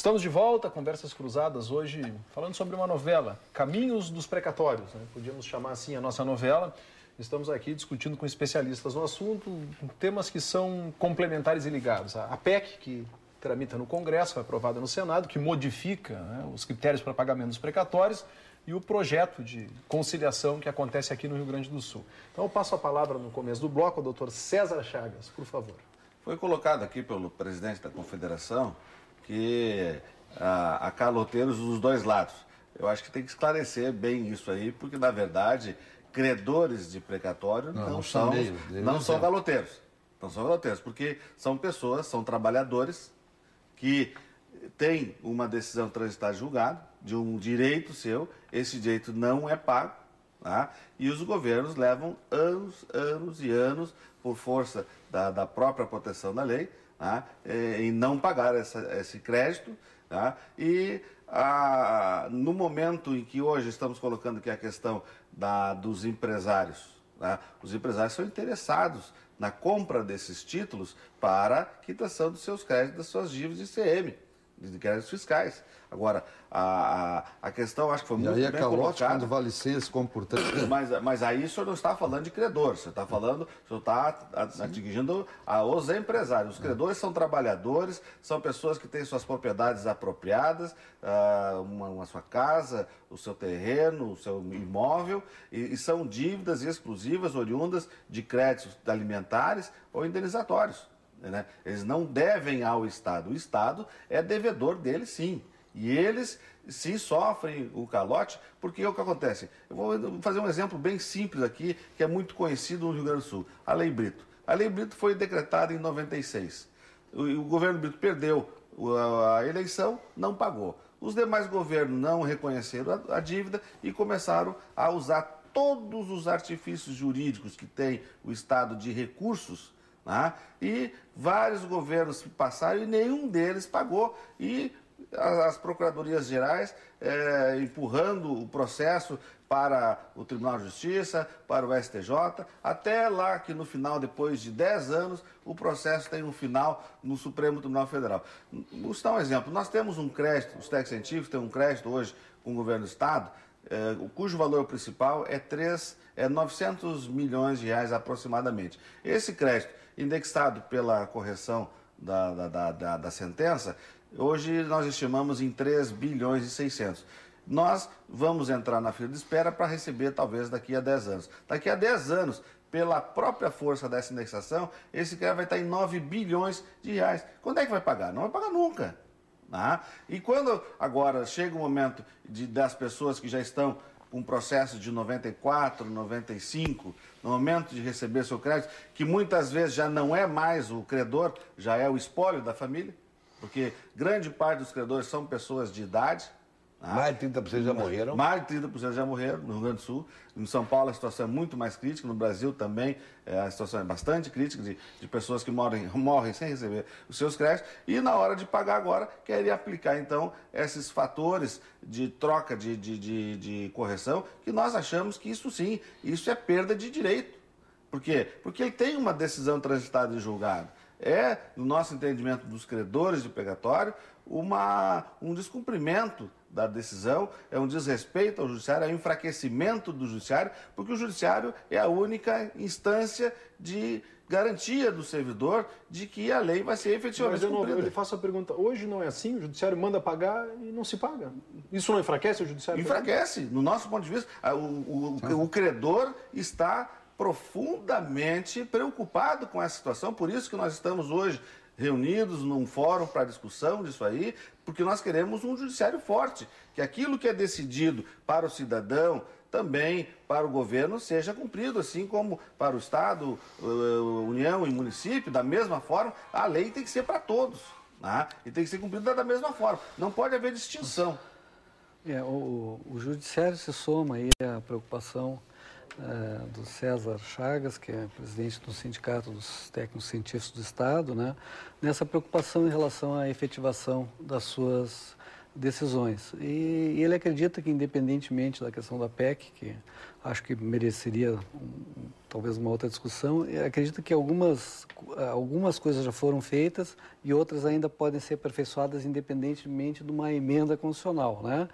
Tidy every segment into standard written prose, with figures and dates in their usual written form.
Estamos de volta, Conversas Cruzadas, hoje falando sobre uma novela, Caminhos dos Precatórios, né? Podíamos chamar assim a nossa novela. Estamos aqui discutindo com especialistas no assunto, temas que são complementares e ligados. A PEC, que tramita no Congresso, foi aprovada no Senado, que modifica, né, os critérios para pagamento dos precatórios, e o projeto de conciliação que acontece aqui no Rio Grande do Sul. Então eu passo a palavra no começo do bloco ao doutor César Chagas, por favor. Foi colocado aqui pelo presidente da Confederação que há caloteiros dos dois lados. Eu acho que tem que esclarecer bem isso aí, porque, na verdade, credores de precatório não são caloteiros. Não são caloteiros, porque são pessoas, são trabalhadores que têm uma decisão transitada julgada, de um direito seu, esse direito não é pago, tá? E os governos levam anos e anos, por força da própria proteção da lei, tá? Em não pagar esse crédito, tá? E no momento em que hoje estamos colocando aqui a questão dos empresários, tá? Os empresários são interessados na compra desses títulos para quitação dos seus créditos, das suas dívidas de ICM, de créditos fiscais. Agora, a questão, acho que foi muito bem colocada. E aí é calote quando vale licença, como portanto... Mas aí o senhor não está falando de credores, o senhor está atingindo os empresários. Os credores são trabalhadores, são pessoas que têm suas propriedades apropriadas, uma sua casa, o seu terreno, o seu imóvel, e são dívidas exclusivas oriundas de créditos alimentares ou indenizatórios, né? Eles não devem ao Estado. O Estado é devedor deles, sim. E eles sim sofrem o calote, porque o que acontece? Eu vou fazer um exemplo bem simples aqui, que é muito conhecido no Rio Grande do Sul. A Lei Brito. A Lei Brito foi decretada em 96. O governo Brito perdeu a eleição, não pagou. Os demais governos não reconheceram a dívida e começaram a usar todos os artifícios jurídicos que tem o Estado de recursos, né? E vários governos passaram e nenhum deles pagou. E as procuradorias gerais empurrando o processo para o Tribunal de Justiça, para o STJ, até lá que no final, depois de 10 anos, o processo tem um final no Supremo Tribunal Federal. Vou citar um exemplo. Nós temos um crédito, os técnicos científicos têm um crédito hoje com o governo do Estado, cujo valor principal é 900 milhões de reais aproximadamente. Esse crédito, indexado pela correção da sentença, hoje nós estimamos em 3 bilhões e 600. Nós vamos entrar na fila de espera para receber talvez daqui a 10 anos. Daqui a 10 anos, pela própria força dessa indexação, esse crédito vai estar em 9 bilhões de reais. Quando é que vai pagar? Não vai pagar nunca. Tá? E quando agora chega o momento das pessoas que já estão com processo de 94, 95, no momento de receber seu crédito, que muitas vezes já não é mais o credor, já é o espólio da família, porque grande parte dos credores são pessoas de idade. Mais de 30% já morreram. Mais de 30% já morreram no Rio Grande do Sul. Em São Paulo a situação é muito mais crítica. No Brasil também a situação é bastante crítica de pessoas que morrem sem receber os seus créditos. E na hora de pagar agora, querem aplicar então esses fatores de troca de correção, que nós achamos que isso sim, isso é perda de direito. Por quê? Porque ele tem uma decisão transitada e julgada. É, no nosso entendimento dos credores de precatório, um descumprimento da decisão, é um desrespeito ao judiciário, é um enfraquecimento do judiciário, porque o judiciário é a única instância de garantia do servidor de que a lei vai ser efetivamente cumprida. Eu lhe faço a pergunta, hoje não é assim? O judiciário manda pagar e não se paga. Isso não enfraquece o judiciário? Enfraquece. No nosso ponto de vista, o credor está profundamente preocupado com essa situação, por isso que nós estamos hoje reunidos num fórum para discussão disso aí, porque nós queremos um judiciário forte, que aquilo que é decidido para o cidadão, também para o governo, seja cumprido, assim como para o Estado, União e município, da mesma forma, a lei tem que ser para todos, né? E tem que ser cumprida da mesma forma, não pode haver distinção. O judiciário se soma aí à preocupação do César Chagas, que é presidente do Sindicato dos Técnicos Científicos do Estado, né, nessa preocupação em relação à efetivação das suas decisões. E ele acredita que, independentemente da questão da PEC, que acho que mereceria talvez uma outra discussão, acredita que algumas algumas coisas já foram feitas e outras ainda podem ser aperfeiçoadas independentemente de uma emenda constitucional, né?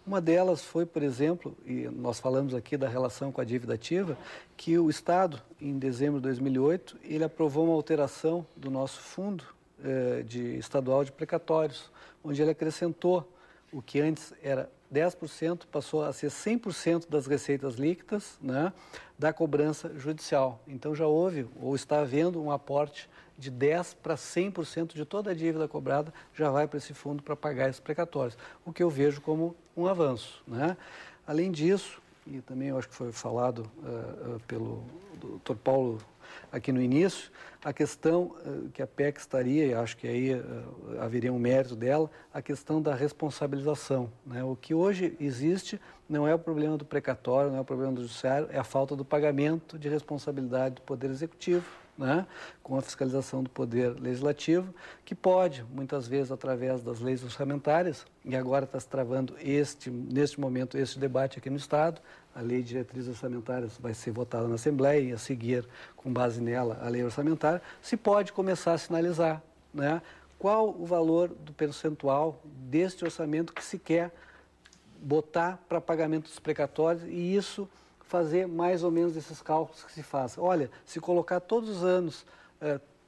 Uma delas foi, por exemplo, e nós falamos aqui da relação com a dívida ativa, que o Estado, em dezembro de 2008, ele aprovou uma alteração do nosso fundo estadual de precatórios, onde ele acrescentou o que antes era 10%, passou a ser 100% das receitas líquidas, né, da cobrança judicial. Então já houve, ou está havendo, um aporte de 10% para 100% de toda a dívida cobrada já vai para esse fundo para pagar esses precatórios, o que eu vejo como um avanço, né? Além disso, e também eu acho que foi falado pelo Dr. Paulo aqui no início, a questão que a PEC estaria, e acho que aí haveria um mérito dela, a questão da responsabilização, né? O que hoje existe não é o problema do precatório, não é o problema do judiciário, é a falta do pagamento de responsabilidade do Poder Executivo, né, com a fiscalização do Poder Legislativo, que pode, muitas vezes, através das leis orçamentárias, e agora está se travando neste momento, este debate aqui no Estado, a Lei de Diretrizes Orçamentárias vai ser votada na Assembleia e a seguir, com base nela, a lei orçamentária, se pode começar a sinalizar, né, qual o valor do percentual deste orçamento que se quer botar para pagamento dos precatórios e isso fazer mais ou menos esses cálculos que se faz. Olha, se colocar todos os anos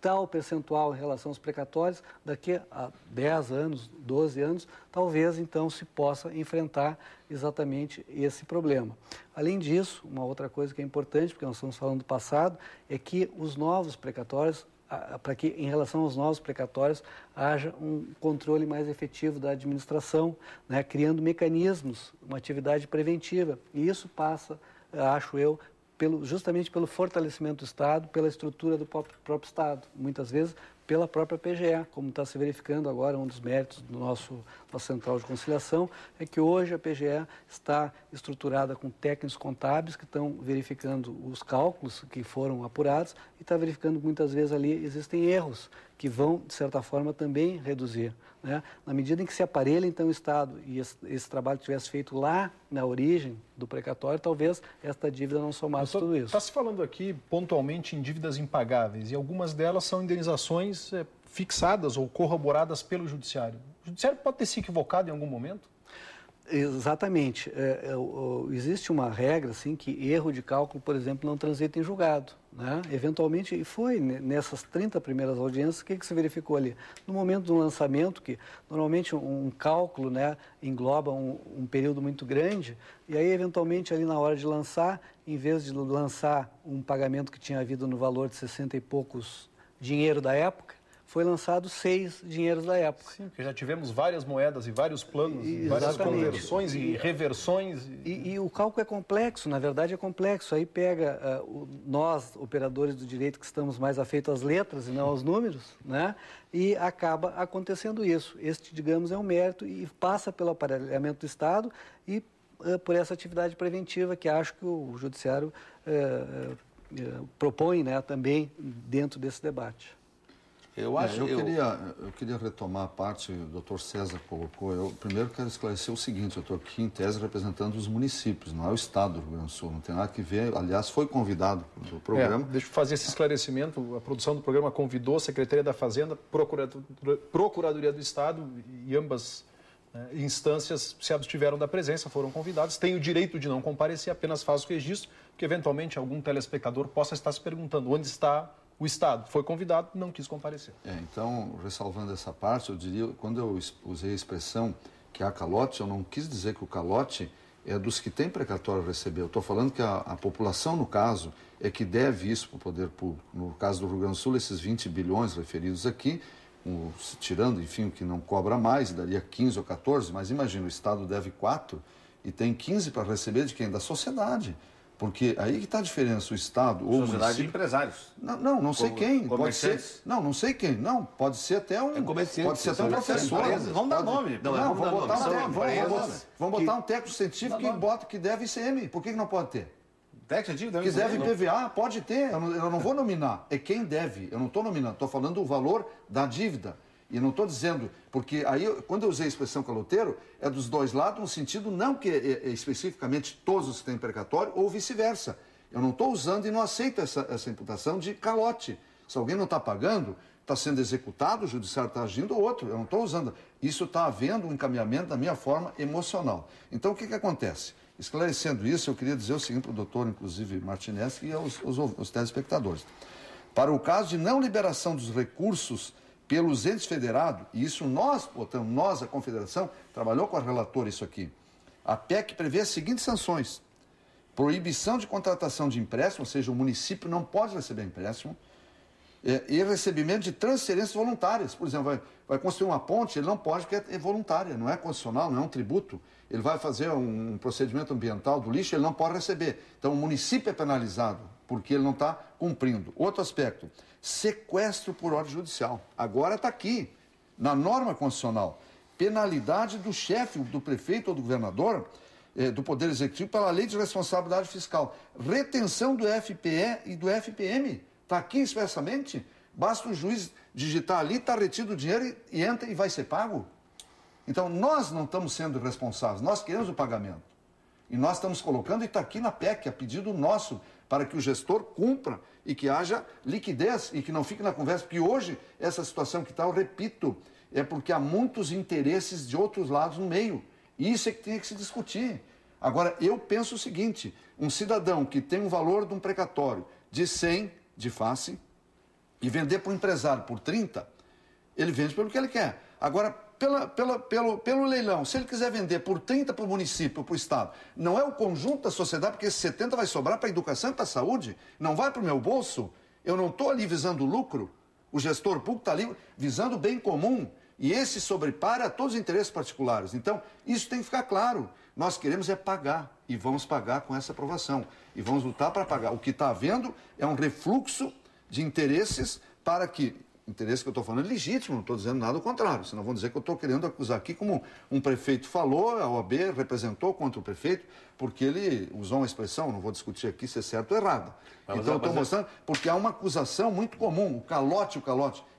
tal percentual em relação aos precatórios, daqui a 10 anos, 12 anos, talvez então se possa enfrentar exatamente esse problema. Além disso, uma outra coisa que é importante, porque nós estamos falando do passado, é que os novos precatórios, para que em relação aos novos precatórios haja um controle mais efetivo da administração, né, criando mecanismos, uma atividade preventiva. E isso passa, acho eu, justamente pelo fortalecimento do Estado, pela estrutura do próprio Estado, muitas vezes pela própria PGE, como está se verificando agora, um dos méritos do nossa Central de Conciliação, é que hoje a PGE está estruturada com técnicos contábeis que estão verificando os cálculos que foram apurados e está verificando que muitas vezes ali existem erros que vão, de certa forma, também reduzir, né? Na medida em que se aparelha, então, o Estado e esse trabalho tivesse feito lá na origem do precatório, talvez esta dívida não somasse tudo isso. Está se falando aqui pontualmente em dívidas impagáveis e algumas delas são indenizações fixadas ou corroboradas pelo Judiciário. O Judiciário pode ter se equivocado em algum momento? Exatamente. Existe uma regra assim, que erro de cálculo, por exemplo, não transita em julgado, né? Eventualmente, e foi nessas 30 primeiras audiências, o que se verificou ali? No momento do lançamento, que normalmente um cálculo, né, engloba um período muito grande, e aí, eventualmente, ali na hora de lançar, em vez de lançar um pagamento que tinha havido no valor de 60 e poucos dinheiro da época, foi lançado 6 dinheiros da época. Sim, porque já tivemos várias moedas e vários planos, várias conversões e reversões. E o cálculo é complexo, na verdade é complexo. Aí pega nós, operadores do direito, que estamos mais afeitos às letras e não aos números, né? E acaba acontecendo isso. Este, digamos, é um mérito e passa pelo aparelhamento do Estado e por essa atividade preventiva que acho que o Judiciário propõe, né, também dentro desse debate. Eu queria retomar a parte que o Dr. César colocou. Eu primeiro quero esclarecer o seguinte: eu estou aqui em tese representando os municípios, não é o Estado do Rio Grande do Sul, não tem nada que ver. Aliás, foi convidado do programa. Deixa eu fazer esse esclarecimento. A produção do programa convidou a Secretaria da Fazenda, Procuradoria do Estado e ambas instâncias se abstiveram da presença, foram convidados. Tem o direito de não comparecer, apenas faz o registro, porque eventualmente algum telespectador possa estar se perguntando onde está o Estado. Foi convidado, não quis comparecer. Então, ressalvando essa parte, eu diria, quando eu usei a expressão que há calote, eu não quis dizer que o calote é dos que têm precatório a receber. Eu estou falando que a população, no caso, é que deve isso para o poder público. No caso do Rio Grande do Sul, esses 20 bilhões referidos aqui, tirando, enfim, o que não cobra mais, daria 15 ou 14, mas imagina, o Estado deve 4 e tem 15 para receber de quem? Da sociedade. Porque aí que está a diferença, o Estado ou o município... de empresários. Não sei quem. Pode ser... Não sei quem. Não, pode ser até um... Pode ser até um professor. Vamos dar nome. Vamos botar um técnico científico que deve ICM. Por que não pode ter? Técnico científico que deve PVA, pode ter. Eu não vou nominar. É quem deve. Eu não estou nominando. Estou falando do valor da dívida. E não estou dizendo, porque aí, quando eu usei a expressão caloteiro, é dos dois lados, no sentido não que especificamente todos os que têm precatório, ou vice-versa. Eu não estou usando e não aceito essa imputação de calote. Se alguém não está pagando, está sendo executado, o judiciário está agindo, outro. Eu não estou usando. Isso está havendo um encaminhamento da minha forma emocional. Então, o que acontece? Esclarecendo isso, eu queria dizer o seguinte para o doutor, inclusive, Martinez, e aos telespectadores. Para o caso de não liberação dos recursos pelos entes federados, e isso nós, a Confederação, trabalhou com a relatora isso aqui, a PEC prevê as seguintes sanções: proibição de contratação de empréstimo, ou seja, o município não pode receber empréstimo, e recebimento de transferências voluntárias. Por exemplo, vai construir uma ponte, ele não pode porque é voluntária, não é constitucional, não é um tributo. Ele vai fazer um procedimento ambiental do lixo, ele não pode receber. Então, o município é penalizado porque ele não está cumprindo. Outro aspecto, sequestro por ordem judicial. Agora está aqui, na norma constitucional. Penalidade do chefe, do prefeito ou do governador, do Poder Executivo, pela Lei de Responsabilidade Fiscal. Retenção do FPE e do FPM. Está aqui expressamente. Basta o juiz digitar ali, está retido o dinheiro e entra e vai ser pago. Então, nós não estamos sendo responsáveis, nós queremos o pagamento. E nós estamos colocando, e está aqui na PEC, a pedido nosso, para que o gestor cumpra e que haja liquidez e que não fique na conversa. Porque hoje, essa situação que está, eu repito, é porque há muitos interesses de outros lados no meio. E isso é que tem que se discutir. Agora, eu penso o seguinte, um cidadão que tem um valor de um precatório de 100 de face e vender para o empresário por 30, ele vende pelo que ele quer. Agora, pelo leilão, se ele quiser vender por 30 para o município, para o Estado, não é o conjunto da sociedade, porque esse 70 vai sobrar para a educação e para a saúde, não vai para o meu bolso, eu não estou ali visando lucro, o gestor público está ali visando o bem comum, e esse sobrepara todos os interesses particulares. Então, isso tem que ficar claro. Nós queremos é pagar, e vamos pagar com essa aprovação, e vamos lutar para pagar. O que está havendo é um refluxo de interesses para que... Interesse que eu estou falando é legítimo, não estou dizendo nada ao contrário, senão vão dizer que eu estou querendo acusar aqui como um prefeito falou, a OAB representou contra o prefeito, porque ele usou uma expressão, não vou discutir aqui se é certo ou errado. Então eu estou mostrando, porque há uma acusação muito comum, o calote,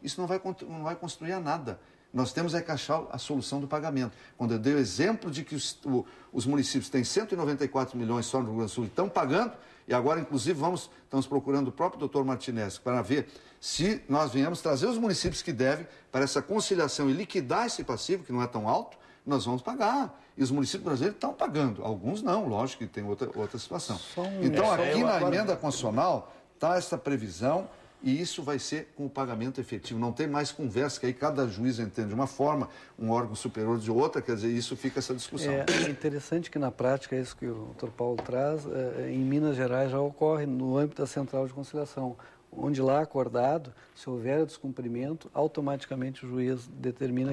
isso não vai construir a nada. Nós temos é que achar a solução do pagamento. Quando eu dei o exemplo de que os municípios têm 194 milhões só no Rio Grande do Sul e estão pagando, e agora, inclusive, estamos procurando o próprio doutor Martinez para ver se nós viemos trazer os municípios que devem para essa conciliação e liquidar esse passivo, que não é tão alto, nós vamos pagar. E os municípios brasileiros estão pagando. Alguns não, lógico que tem outra situação. Então, aqui na emenda constitucional está essa previsão e isso vai ser com o pagamento efetivo. Não tem mais conversa, que aí cada juiz entende de uma forma, um órgão superior de outra, quer dizer, isso fica essa discussão. É interessante que na prática, isso que o Dr. Paulo traz, em Minas Gerais já ocorre no âmbito da Central de Conciliação, onde lá acordado, se houver descumprimento, automaticamente o juiz determina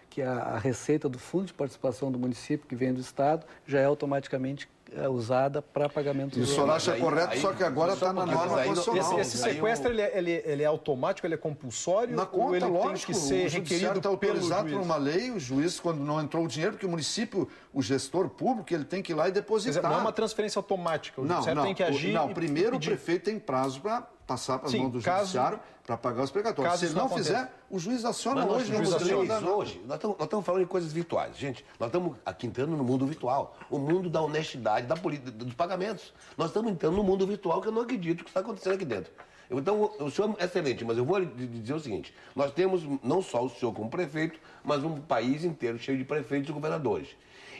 que a receita do Fundo de Participação do município, que vem do Estado, já é automaticamente usada para pagamento. E o senhor acha correto, só que agora está na norma constitucional. Esse sequestro, ele é automático, ele é compulsório? Na conta, ou ele lógico, tem que ser requerido está autorizado pelo juiz? por uma lei, o juiz, quando não entrou o dinheiro, porque o município, o gestor público, ele tem que ir lá e depositar. Não é uma transferência automática, o judiciário tem que agir. Não, primeiro o prefeito tem prazo para passar para as mãos do judiciário para pagar os precatórios. Se ele não fizer, o juiz aciona hoje. Hoje, nós estamos falando de coisas virtuais. Gente, nós estamos aqui entrando no mundo virtual. O mundo da honestidade, da política, dos pagamentos. Nós estamos entrando no mundo virtual que eu não acredito que está acontecendo aqui dentro. Então, o senhor é excelente, mas eu vou dizer o seguinte. Nós temos não só o senhor como prefeito, mas um país inteiro cheio de prefeitos e governadores.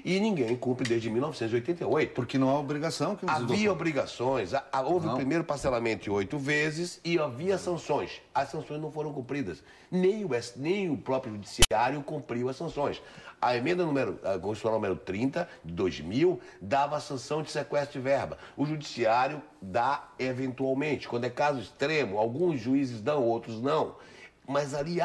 E ninguém cumpre desde 1988. Porque não há obrigação. Que havia obrigações. Houve o primeiro parcelamento em 8 vezes e havia sanções. As sanções não foram cumpridas. Nem o próprio judiciário cumpriu as sanções. A emenda constitucional número 30, de 2000, dava a sanção de sequestro de verba. O judiciário dá eventualmente. Quando é caso extremo, alguns juízes dão, outros não. Mas ali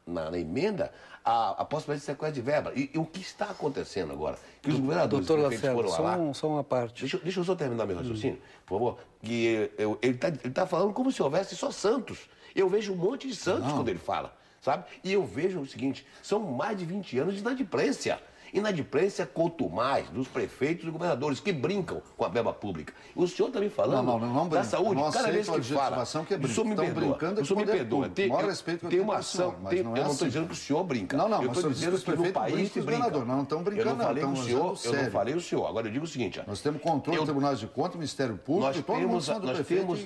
na emenda, a possibilidade de sequestro de verba. E o que está acontecendo agora? Que os governadores Doutor Lacerda, só uma parte. Deixa eu só terminar meu raciocínio, por favor. Que ele tá falando como se houvesse só santos. Eu vejo um monte de santos quando ele fala, sabe? E eu vejo o seguinte, são mais de 20 anos de inadimplência. Inadimplência, quanto mais, dos prefeitos e governadores que brincam com a verba pública. O senhor está me falando da saúde, cada vez que fala, o senhor me perdoa. O senhor me perdoa. Tem uma ação, eu não estou dizendo que o senhor brinca. Eu estou dizendo que no país se brinca. Não estão brincando, eu não falei o senhor. Agora eu digo o seguinte. Nós temos controle do Tribunal de Contas, Ministério Público,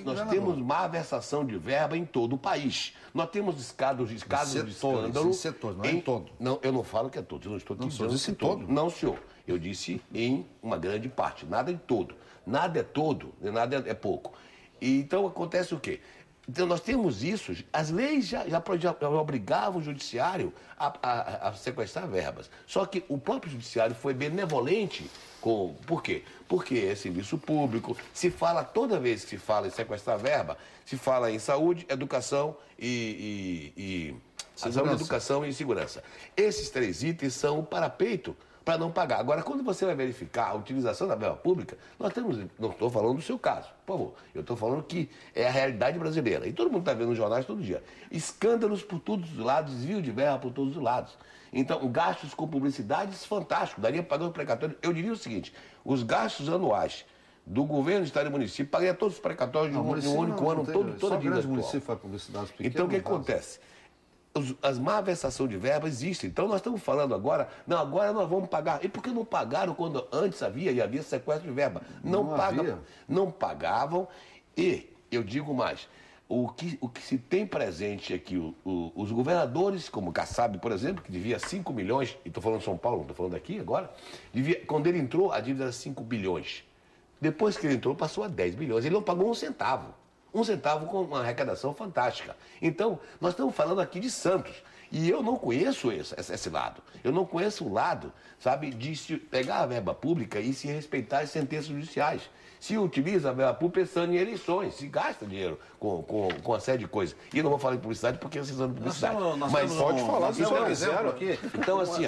nós temos má versação de verba em todo o país. Nós temos casos de escândalo. Em setores, não é em todo. Não, eu não falo que é todo. Eu não estou dizendo que é todo. Não, senhor. Eu disse em uma grande parte. Nada em todo. Nada é todo, nada é pouco. E, então acontece o quê? Então, nós temos isso, as leis já obrigavam o judiciário a sequestrar verbas. Só que o próprio judiciário foi benevolente com... Por quê? Porque é serviço público, se fala, toda vez que se fala em sequestrar verba, se fala em saúde, educação e saúde, educação e segurança. Esses 3 itens são o parapeito para não pagar. Agora, quando você vai verificar a utilização da verba pública, nós temos, não estou falando do seu caso, por favor, eu estou falando que é a realidade brasileira. E todo mundo está vendo nos jornais todo dia. Escândalos por todos os lados, desvio de verba por todos os lados. Então, gastos com publicidades fantásticos, daria para pagar os precatórios. Eu diria o seguinte, os gastos anuais do governo, estado e município, pagaria todos os precatórios de um único ano, toda a dívida atual. Município faz publicidade pequena, então, o que acontece? As má versação de verba existem. Então, nós estamos falando agora, não, agora nós vamos pagar. E por que não pagaram quando antes havia sequestro de verba? Não pagavam. E, eu digo mais, o que se tem presente é que os governadores, como Kassab, por exemplo, que devia 5 milhões, e estou falando de São Paulo, não estou falando aqui agora, quando ele entrou, a dívida era 5 bilhões. Depois que ele entrou, passou a 10 bilhões. Ele não pagou um centavo. Um centavo com uma arrecadação fantástica. Então, nós estamos falando aqui de Santos. E eu não conheço esse lado. Eu não conheço o lado, sabe, de se pegar a verba pública e se respeitar as sentenças judiciais. Se utiliza a verba pública pensando em eleições, se gasta dinheiro com uma série de coisas. E eu não vou falar em publicidade porque vocês usam publicidade. Mas pode falar se você quiser aqui. Então, assim,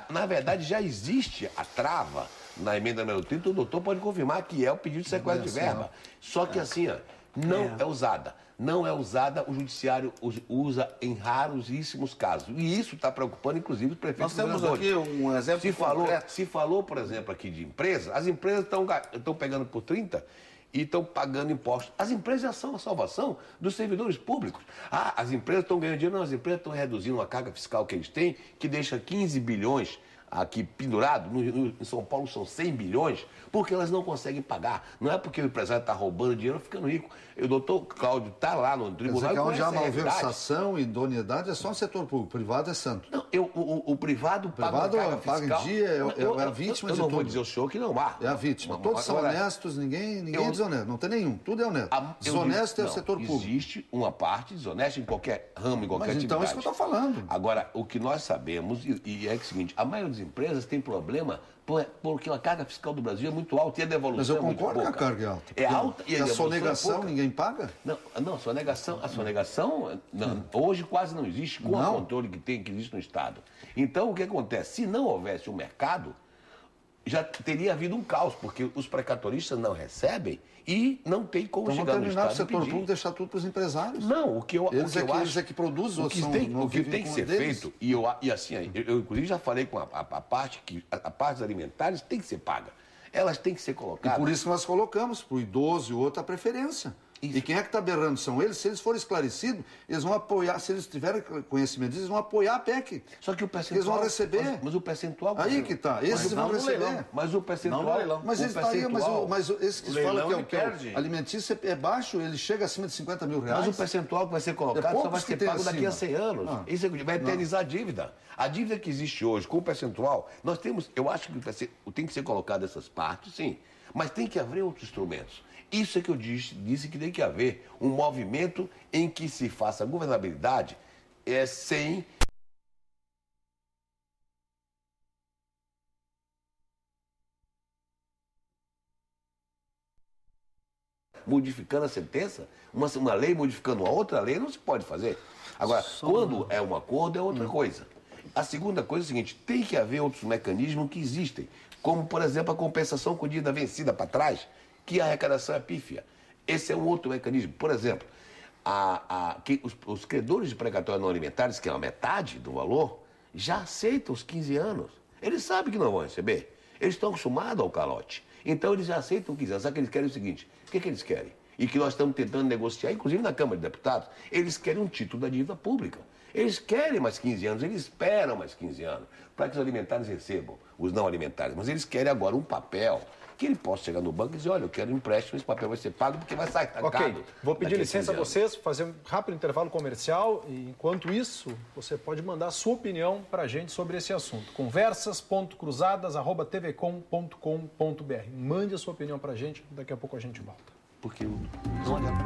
na verdade, já existe a trava na emenda número 30, o doutor pode confirmar que é o pedido de sequestro de verba. Só que, assim, não é usada. Não é usada, o judiciário usa em raríssimos casos. E isso está preocupando, inclusive, os prefeitos. Nós temos aqui um exemplo concreto. Se falou, por exemplo, aqui de empresas, as empresas estão pegando por 30 e estão pagando impostos. As empresas já são a salvação dos servidores públicos. As empresas estão ganhando dinheiro, não, as empresas estão reduzindo a carga fiscal que eles têm, que deixa 15 bilhões aqui pendurado, em São Paulo são 100 bilhões, porque elas não conseguem pagar. Não é porque o empresário está roubando dinheiro ficando rico. O doutor Cláudio está lá no tribunal. Quer dizer que onde há malversação e idoneidade é só o setor público, o privado é santo. Não, o privado paga em dia, é a vítima de tudo. Eu não vou dizer ao senhor que não há. É a vítima. Todos são honestos, ninguém é desonesto, não tem nenhum, tudo é honesto. Desonesto é o setor público. Existe uma parte desonesta em qualquer ramo, em qualquer atividade. Então é isso que eu estou falando. Agora, o que nós sabemos, e é o seguinte, a maioria das empresas tem problema porque a carga fiscal do Brasil é muito alta e a devolução é muito pouca. Mas eu concordo que a carga é alta. É alta e a sonegação ninguém paga? Não, a sonegação hoje quase não existe com o controle que existe no Estado. Então, o que acontece? Se não houvesse um mercado, já teria havido um caos, porque os precatoristas não recebem e não tem como chegar no Estado o setor público deixar tudo para os empresários. Não, eles é que produzem, o que tem que ser feito, e assim, eu inclusive já falei com a parte das alimentares tem que ser paga. Elas têm que ser colocadas. E por isso que nós colocamos para o idoso e o outro a preferência. Isso. E quem é que está berrando são eles. Se eles forem esclarecidos, eles vão apoiar. Se eles tiverem conhecimento disso, eles vão apoiar a PEC. Só que o percentual... Eles vão receber. Mas o percentual... Aí que está. Esses vão receber. Mas o percentual... Não no leilão. Mas esse está aí, mas esse que fala que é o alimentício é baixo, ele chega acima de 50 mil reais. Mas o percentual que vai ser colocado só vai ser pago daqui a 100 anos. Isso vai eternizar a dívida. A dívida que existe hoje, com o percentual, nós temos... Eu acho que tem que ser colocado essas partes, sim. Mas tem que haver outros instrumentos. Isso é que eu disse que tem que haver um movimento em que se faça governabilidade sem... Modificando a sentença, uma lei modificando a outra lei, não se pode fazer. Agora, quando é um acordo, é outra coisa. A segunda coisa é o seguinte, tem que haver outros mecanismos que existem, como, por exemplo, a compensação com dívida vencida para trás, que a arrecadação é pífia. Esse é um outro mecanismo. Por exemplo, os credores de precatório não alimentares, que é a metade do valor, já aceitam os 15 anos. Eles sabem que não vão receber. Eles estão acostumados ao calote. Então eles já aceitam o que quiser. Só que eles querem o seguinte: o que eles querem? E que nós estamos tentando negociar, inclusive na Câmara de Deputados, eles querem um título da dívida pública. Eles querem mais 15 anos, eles esperam mais 15 anos para que os alimentares recebam os não alimentares. Mas eles querem agora um papel que ele possa chegar no banco e dizer: olha, eu quero um empréstimo, esse papel vai ser pago porque vai sair tancado. Ok, vou pedir licença a vocês, fazer um rápido intervalo comercial e, enquanto isso, você pode mandar a sua opinião para a gente sobre esse assunto. conversas.cruzadas@tvcom.com.br. Mande a sua opinião para a gente, daqui a pouco a gente volta. Porque não adianta.